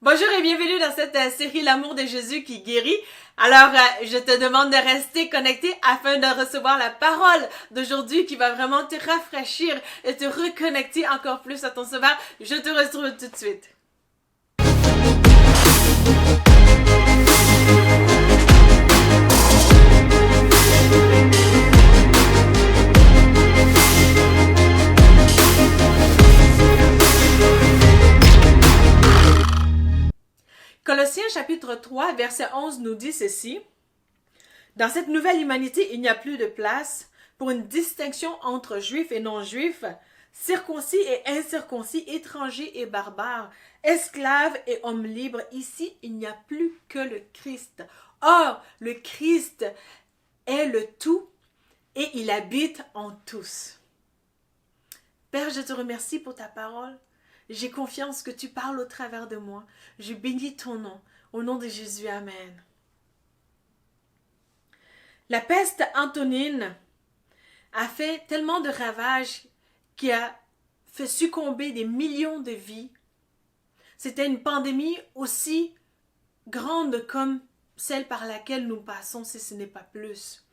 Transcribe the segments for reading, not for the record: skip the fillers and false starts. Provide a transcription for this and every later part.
Bonjour et bienvenue dans cette série L'amour de Jésus qui guérit. Alors, je te demande de rester connecté afin de recevoir la parole d'aujourd'hui qui va vraiment te rafraîchir et te reconnecter encore plus à ton sauveur. Je te retrouve tout de suite. Colossiens chapitre 3, verset 11 nous dit ceci. Dans cette nouvelle humanité, il n'y a plus de place pour une distinction entre juifs et non-juifs, circoncis et incirconcis, étrangers et barbares, esclaves et hommes libres. Ici, il n'y a plus que le Christ. Or, le Christ est le tout et il habite en tous. Père, je te remercie pour ta parole. J'ai confiance que tu parles au travers de moi. Je bénis ton nom. Au nom de Jésus, Amen. La peste antonine a fait tellement de ravages qui a fait succomber des millions de vies. C'était une pandémie aussi grande comme celle par laquelle nous passons, si ce n'est pas plus.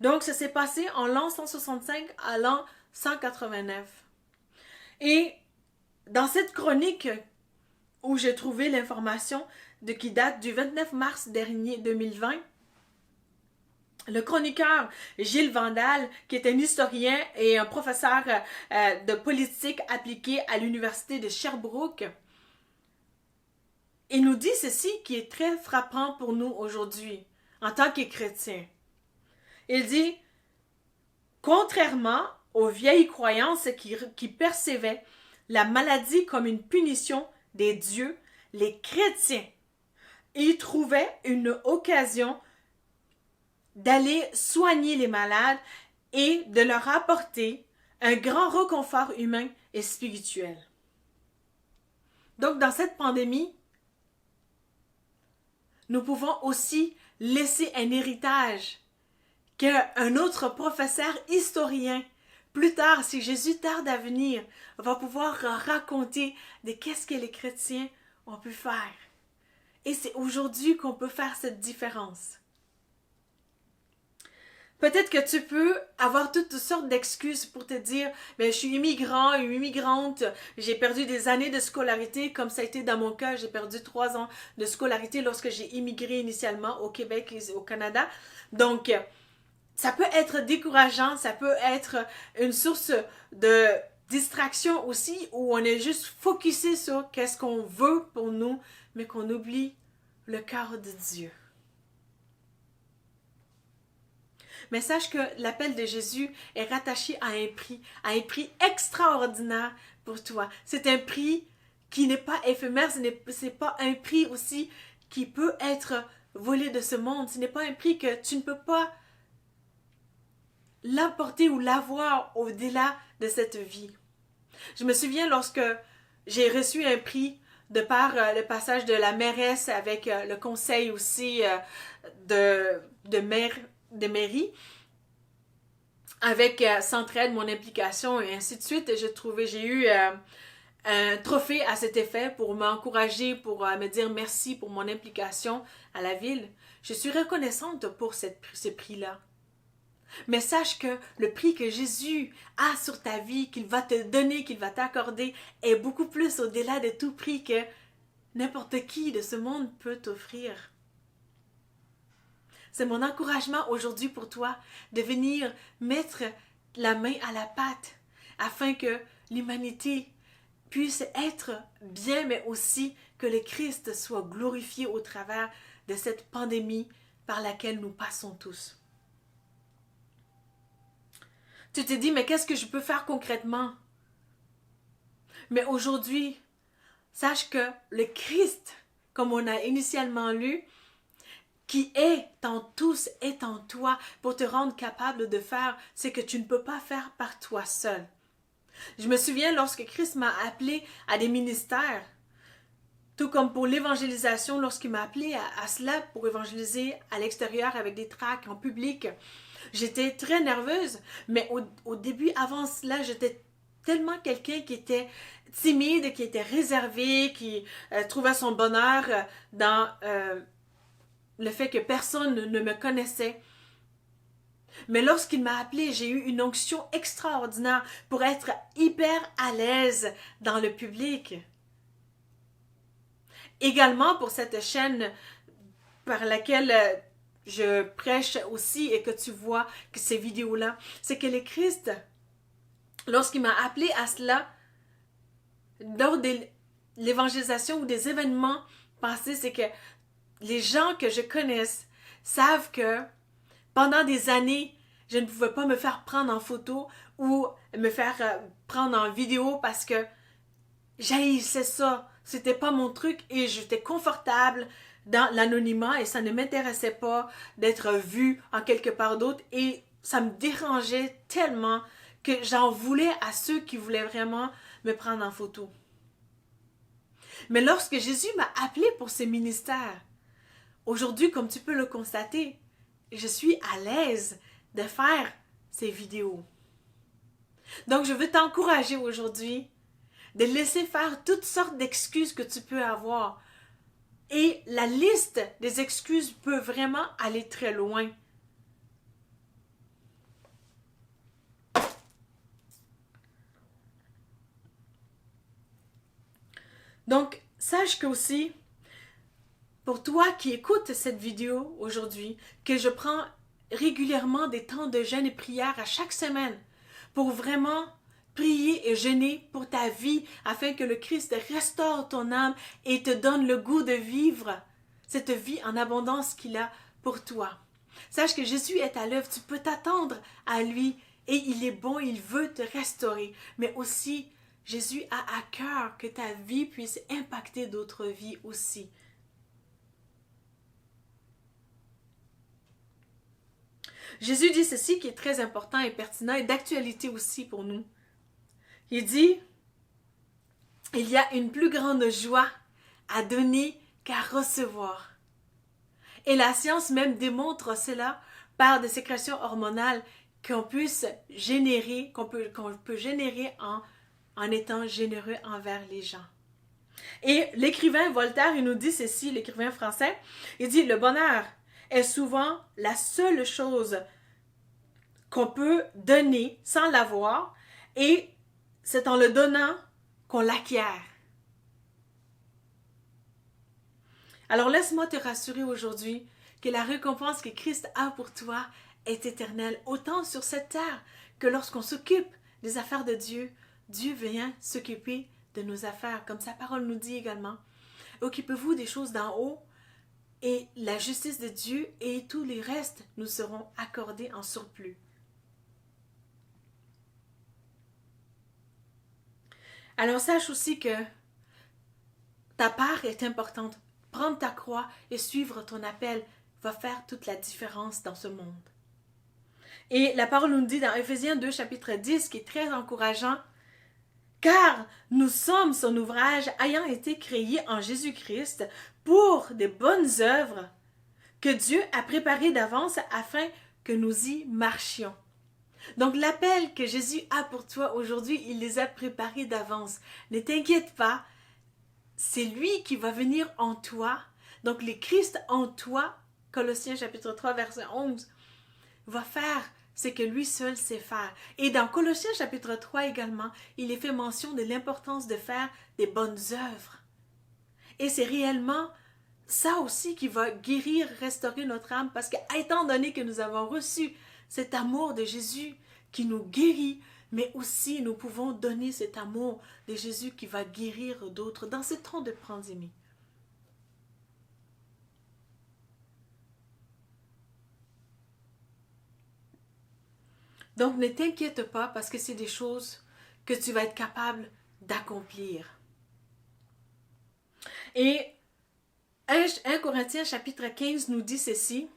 Donc, ça s'est passé en l'an 165 à l'an 189. Et dans cette chronique où j'ai trouvé l'information qui date du 29 mars dernier 2020, le chroniqueur Gilles Vandal, qui est un historien et un professeur de politique appliquée à l'université de Sherbrooke, il nous dit ceci qui est très frappant pour nous aujourd'hui en tant que chrétiens. Il dit, contrairement aux vieilles croyances qui percevaient la maladie comme une punition des dieux, les chrétiens y trouvaient une occasion d'aller soigner les malades et de leur apporter un grand réconfort humain et spirituel. Donc, dans cette pandémie, nous pouvons aussi laisser un héritage qu'un autre professeur historien plus tard, si Jésus tarde à venir, va pouvoir raconter de qu'est-ce que les chrétiens ont pu faire. Et c'est aujourd'hui qu'on peut faire cette différence. Peut-être que tu peux avoir toutes sortes d'excuses pour te dire « je suis immigrant, une immigrante, j'ai perdu des années de scolarité, comme ça a été dans mon cas, j'ai perdu 3 ans de scolarité lorsque j'ai immigré initialement au Québec et au Canada. » Donc, ça peut être décourageant, ça peut être une source de distraction aussi, où on est juste focusé sur qu'est-ce qu'on veut pour nous, mais qu'on oublie le cœur de Dieu. Mais sache que l'appel de Jésus est rattaché à un prix extraordinaire pour toi. C'est un prix qui n'est pas éphémère, ce n'est pas un prix aussi qui peut être volé de ce monde. Ce n'est pas un prix que tu ne peux pas l'emporter ou l'avoir au-delà de cette vie. Je me souviens lorsque j'ai reçu un prix de par le passage de la mairesse avec le conseil aussi de mairie, avec Centraide, mon implication et ainsi de suite. J'ai eu un trophée à cet effet pour m'encourager, pour me dire merci pour mon implication à la ville. Je suis reconnaissante pour ce prix-là. Mais sache que le prix que Jésus a sur ta vie, qu'il va te donner, qu'il va t'accorder, est beaucoup plus au-delà de tout prix que n'importe qui de ce monde peut t'offrir. C'est mon encouragement aujourd'hui pour toi de venir mettre la main à la pâte afin que l'humanité puisse être bien, mais aussi que le Christ soit glorifié au travers de cette pandémie par laquelle nous passons tous. Tu te dis, mais qu'est-ce que je peux faire concrètement? Mais aujourd'hui, sache que le Christ, comme on a initialement lu, qui est en tous, est en toi pour te rendre capable de faire ce que tu ne peux pas faire par toi seul. Je me souviens lorsque Christ m'a appelé à des ministères, tout comme pour l'évangélisation, lorsqu'il m'a appelé à cela pour évangéliser à l'extérieur avec des tracts en public. J'étais très nerveuse, mais au début, avant cela, j'étais tellement quelqu'un qui était timide, qui était réservé, qui trouvait son bonheur dans le fait que personne ne me connaissait. Mais lorsqu'il m'a appelé, j'ai eu une onction extraordinaire pour être hyper à l'aise dans le public. Également pour cette chaîne par laquelle je prêche aussi et que tu vois que ces vidéos-là, c'est que le Christ, lorsqu'il m'a appelé à cela, lors de l'évangélisation ou des événements passés, c'est que les gens que je connaisse savent que pendant des années, je ne pouvais pas me faire prendre en photo ou me faire prendre en vidéo parce que j'haïssais ça. C'était pas mon truc et j'étais confortable dans l'anonymat et ça ne m'intéressait pas d'être vue en quelque part d'autre et ça me dérangeait tellement que j'en voulais à ceux qui voulaient vraiment me prendre en photo. Mais lorsque Jésus m'a appelé pour ce ministère, aujourd'hui, comme tu peux le constater, je suis à l'aise de faire ces vidéos. Donc, je veux t'encourager aujourd'hui de laisser faire toutes sortes d'excuses que tu peux avoir. Et la liste des excuses peut vraiment aller très loin. Donc, sache que aussi, pour toi qui écoutes cette vidéo aujourd'hui, que je prends régulièrement des temps de jeûne et prière à chaque semaine pour vraiment prier et jeûner pour ta vie afin que le Christ restaure ton âme et te donne le goût de vivre cette vie en abondance qu'il a pour toi. Sache que Jésus est à l'œuvre, tu peux t'attendre à lui et il est bon, il veut te restaurer. Mais aussi, Jésus a à cœur que ta vie puisse impacter d'autres vies aussi. Jésus dit ceci qui est très important et pertinent et d'actualité aussi pour nous. Il dit, il y a une plus grande joie à donner qu'à recevoir. Et la science même démontre cela par des sécrétions hormonales qu'on puisse générer, qu'on peut générer en étant généreux envers les gens. Et l'écrivain Voltaire, il nous dit ceci, l'écrivain français, il dit, le bonheur est souvent la seule chose qu'on peut donner sans l'avoir et c'est en le donnant qu'on l'acquiert. Alors laisse-moi te rassurer aujourd'hui que la récompense que Christ a pour toi est éternelle, autant sur cette terre que lorsqu'on s'occupe des affaires de Dieu, Dieu vient s'occuper de nos affaires, comme sa parole nous dit également. Occupez-vous des choses d'en haut et la justice de Dieu et tous les restes nous seront accordés en surplus. Alors sache aussi que ta part est importante. Prendre ta croix et suivre ton appel va faire toute la différence dans ce monde. Et la parole nous dit dans Éphésiens 2, chapitre 10, qui est très encourageant, « Car nous sommes son ouvrage ayant été créé en Jésus-Christ pour des bonnes œuvres que Dieu a préparées d'avance afin que nous y marchions. » Donc l'appel que Jésus a pour toi aujourd'hui, il les a préparés d'avance. Ne t'inquiète pas, c'est lui qui va venir en toi. Donc le Christ en toi, Colossiens chapitre 3 verset 11, va faire ce que lui seul sait faire. Et dans Colossiens chapitre 3 également, il est fait mention de l'importance de faire des bonnes œuvres. Et c'est réellement ça aussi qui va guérir, restaurer notre âme, parce que étant donné que nous avons reçu cet amour de Jésus qui nous guérit, mais aussi nous pouvons donner cet amour de Jésus qui va guérir d'autres dans ce temps de pandémie. Donc ne t'inquiète pas parce que c'est des choses que tu vas être capable d'accomplir. Et 1 Corinthiens chapitre 15 nous dit ceci.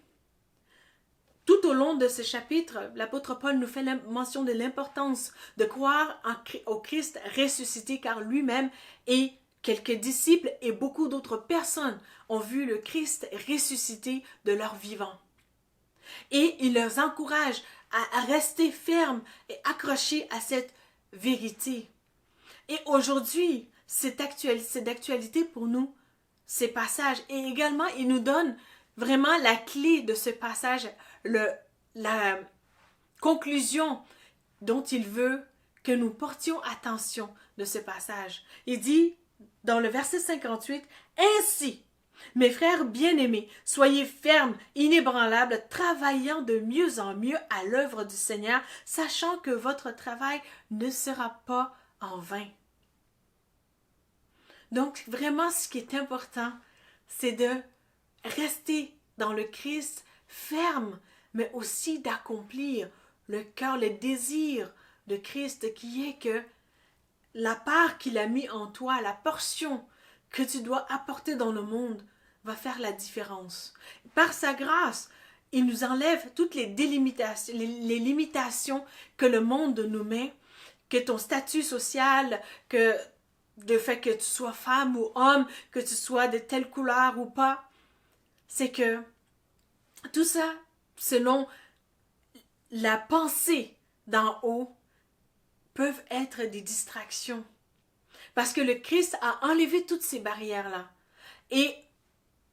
Tout au long de ce chapitre, l'apôtre Paul nous fait mention de l'importance de croire au Christ ressuscité car lui-même et quelques disciples et beaucoup d'autres personnes ont vu le Christ ressuscité de leur vivant. Et il leur encourage à rester fermes et accrochés à cette vérité. Et aujourd'hui, c'est d'actualité pour nous, ces passages. Et également, il nous donne vraiment la clé de ce passage, la conclusion dont il veut que nous portions attention de ce passage. Il dit dans le verset 58, « Ainsi, mes frères bien-aimés, soyez fermes, inébranlables, travaillant de mieux en mieux à l'œuvre du Seigneur, sachant que votre travail ne sera pas en vain. » Donc, vraiment, ce qui est important, c'est de rester dans le Christ ferme, mais aussi d'accomplir le cœur, le désir de Christ qui est que la part qu'il a mis en toi, la portion que tu dois apporter dans le monde va faire la différence. Par sa grâce, il nous enlève toutes les délimitations, les limitations que le monde nous met, que ton statut social, que le fait que tu sois femme ou homme, que tu sois de telle couleur ou pas. C'est que tout ça, selon la pensée d'en haut, peuvent être des distractions. Parce que le Christ a enlevé toutes ces barrières-là. Et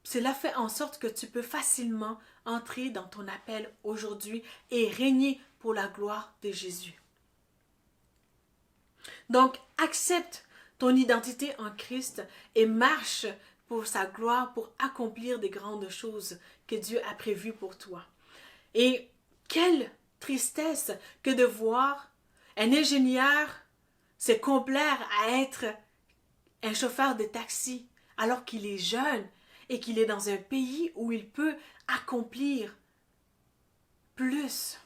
cela fait en sorte que tu peux facilement entrer dans ton appel aujourd'hui et régner pour la gloire de Jésus. Donc, accepte ton identité en Christ et marche pour sa gloire, pour accomplir des grandes choses que Dieu a prévues pour toi. Et quelle tristesse que de voir un ingénieur se complaire à être un chauffeur de taxi alors qu'il est jeune et qu'il est dans un pays où il peut accomplir plus.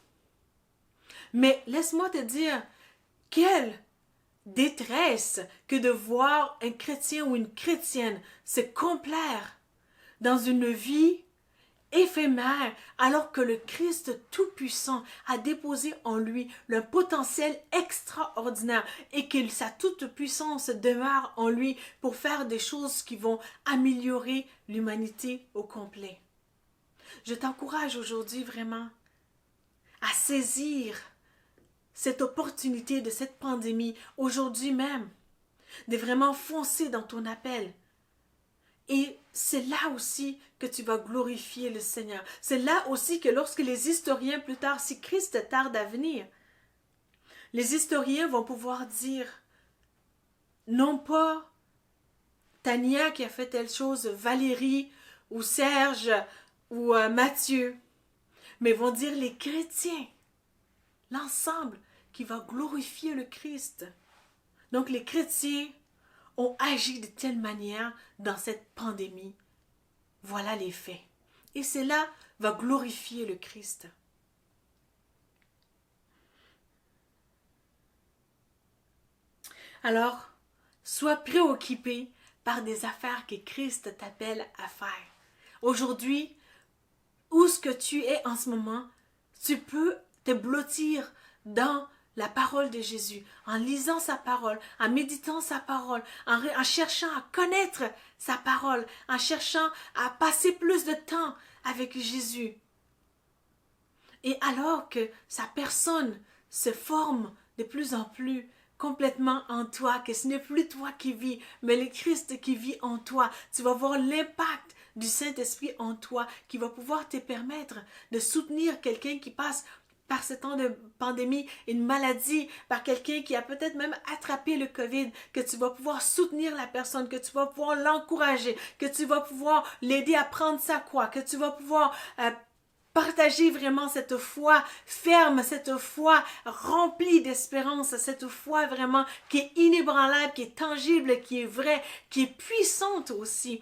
Mais laisse-moi te dire, quelle détresse que de voir un chrétien ou une chrétienne se complaire dans une vie éphémère alors que le Christ Tout-Puissant a déposé en lui le potentiel extraordinaire et que sa toute-puissance demeure en lui pour faire des choses qui vont améliorer l'humanité au complet. Je t'encourage aujourd'hui vraiment à saisir cette opportunité de cette pandémie aujourd'hui même, de vraiment foncer dans ton appel. Et c'est là aussi que tu vas glorifier le Seigneur. C'est là aussi que lorsque les historiens plus tard, si Christ tarde à venir, les historiens vont pouvoir dire, non pas Tania qui a fait telle chose, Valérie ou Serge ou Matthieu, mais vont dire les chrétiens, l'ensemble qui va glorifier le Christ. Donc les chrétiens ont agi de telle manière dans cette pandémie. Voilà les faits. Et cela va glorifier le Christ. Alors, sois préoccupé par des affaires que Christ t'appelle à faire. Aujourd'hui, où est-ce que tu es en ce moment, tu peux te blottir dans la parole de Jésus, en lisant sa parole, en méditant sa parole, en cherchant à connaître sa parole, en cherchant à passer plus de temps avec Jésus. Et alors que sa personne se forme de plus en plus complètement en toi, que ce n'est plus toi qui vis, mais le Christ qui vit en toi, tu vas voir l'impact du Saint-Esprit en toi qui va pouvoir te permettre de soutenir quelqu'un qui passe par ce temps de pandémie, une maladie, par quelqu'un qui a peut-être même attrapé le COVID, que tu vas pouvoir soutenir la personne, que tu vas pouvoir l'encourager, que tu vas pouvoir l'aider à prendre sa croix, que tu vas pouvoir partager vraiment cette foi ferme, cette foi remplie d'espérance, cette foi vraiment qui est inébranlable, qui est tangible, qui est vraie, qui est puissante aussi,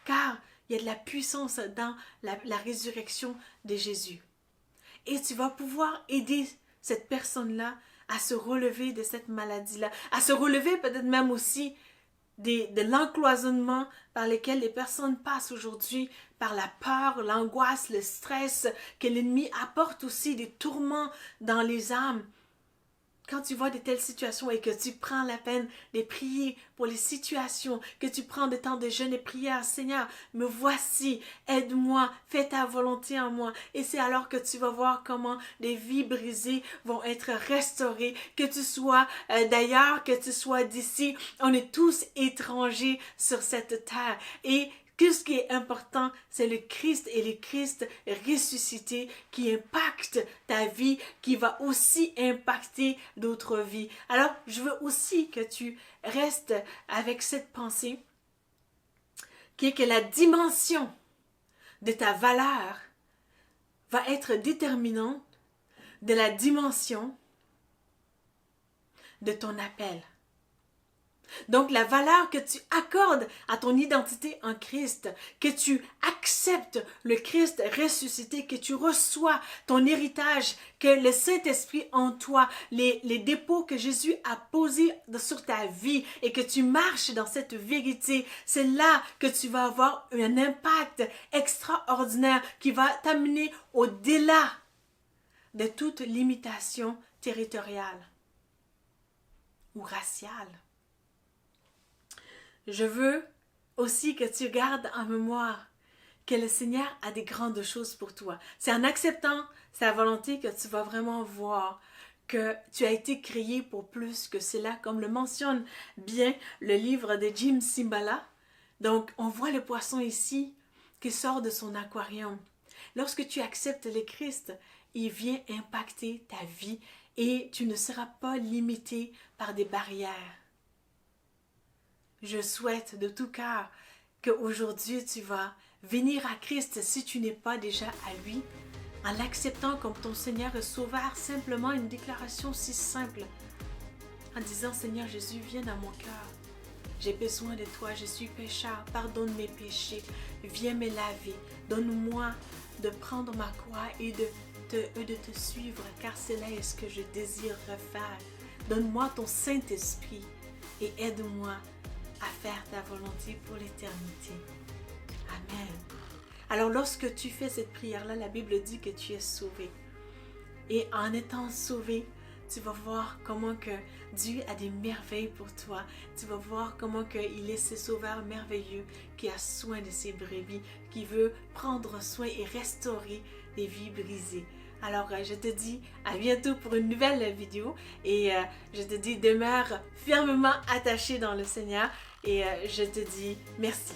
car il y a de la puissance dans la résurrection de Jésus. Et tu vas pouvoir aider cette personne-là à se relever de cette maladie-là, à se relever peut-être même aussi de l'encloisonnement par lequel les personnes passent aujourd'hui, par la peur, l'angoisse, le stress, que l'ennemi apporte aussi des tourments dans les âmes. quand tu vois de telles situations et que tu prends la peine de prier pour les situations, que tu prends de temps de jeûne et prière, Seigneur, me voici, aide-moi, fais ta volonté en moi. Et c'est alors que tu vas voir comment des vies brisées vont être restaurées, que tu sois d'ailleurs, que tu sois d'ici, on est tous étrangers sur cette terre. Et que ce qui est important, c'est le Christ et le Christ ressuscité qui impacte ta vie, qui va aussi impacter d'autres vies. Alors, je veux aussi que tu restes avec cette pensée qui est que la dimension de ta valeur va être déterminante de la dimension de ton appel. Donc, la valeur que tu accordes à ton identité en Christ, que tu acceptes le Christ ressuscité, que tu reçois ton héritage, que le Saint-Esprit en toi, les dépôts que Jésus a posés sur ta vie et que tu marches dans cette vérité, c'est là que tu vas avoir un impact extraordinaire qui va t'amener au-delà de toute limitation territoriale ou raciale. Je veux aussi que tu gardes en mémoire que le Seigneur a des grandes choses pour toi. C'est en acceptant sa volonté que tu vas vraiment voir que tu as été créé pour plus que cela, comme le mentionne bien le livre de Jim Cymbala. Donc, on voit le poisson ici qui sort de son aquarium. Lorsque tu acceptes le Christ, il vient impacter ta vie et tu ne seras pas limité par des barrières. Je souhaite de tout cœur qu'aujourd'hui tu vas venir à Christ si tu n'es pas déjà à lui, en l'acceptant comme ton Seigneur et Sauveur, simplement une déclaration si simple, en disant Seigneur Jésus, viens dans mon cœur, j'ai besoin de toi, je suis pécheur, pardonne mes péchés, viens me laver, donne-moi de prendre ma croix et de te suivre, car c'est là ce que je désire faire. Donne-moi ton Saint-Esprit et aide-moi à faire ta volonté pour l'éternité. Amen. Alors lorsque tu fais cette prière-là, la Bible dit que tu es sauvé. Et en étant sauvé, tu vas voir comment que Dieu a des merveilles pour toi. Tu vas voir comment qu'il est ce sauveur merveilleux qui a soin de ses brebis, qui veut prendre soin et restaurer des vies brisées. Alors, je te dis à bientôt pour une nouvelle vidéo et je te dis demeure fermement attaché dans le Seigneur et je te dis merci.